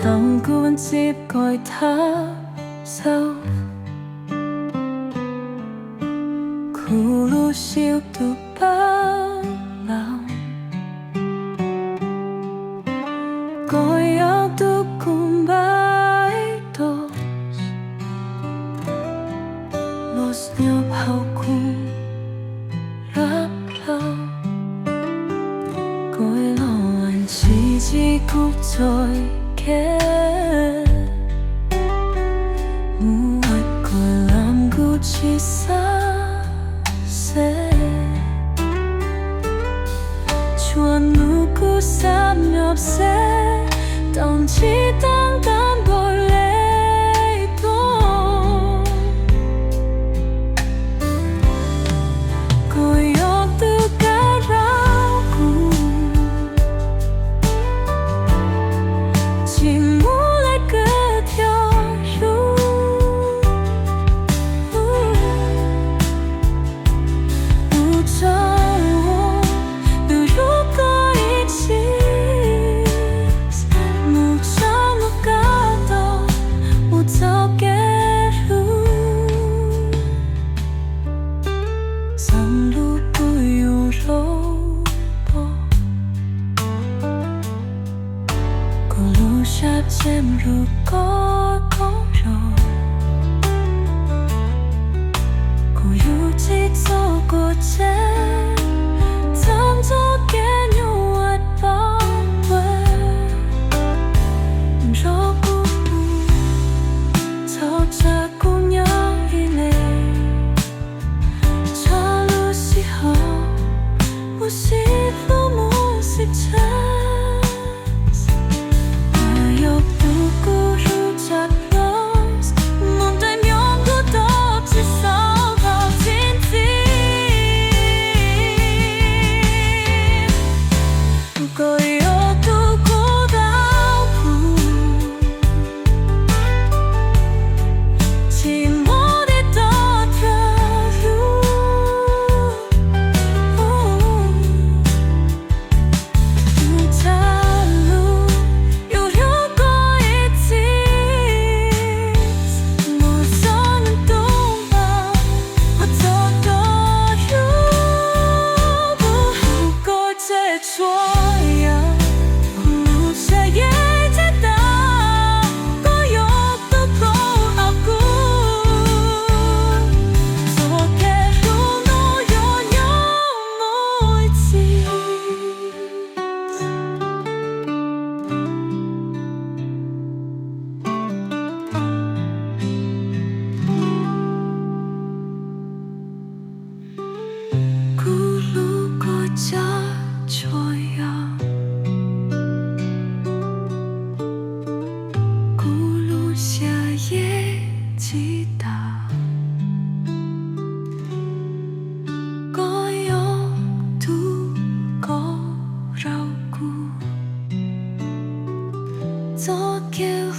曾冠接蓋他手苦笑到不冷，該有都共擺到los nhập hậu cùng rap lâu gọi lo anh chỉ cúc rồi kết muộn gọi làm gu chỉ xa sẽ chuan nu gu sam nhập sẽ đồng chỉ đang đan bồi lệ đôi gọi yo từ cái rau củ chỉ muốn lại cứ theo ru不找我的如果一起不找我感到我早给路上路不用肉搏公路下陷入高空柔故有几走过街잠자게 요한 밤에 저 꿈은 저자꾸 여기네 저 루시호 무시로 무시체 역 누구를 잡los 몸 되면 끝없이 썩어진 gọi yo tu cô đau buồn chỉ muốn để tỏ ra ru cha lu yêu yêu có ít gì một gió nâng tung vào một gió đỏ ru có chết chúa gió kéo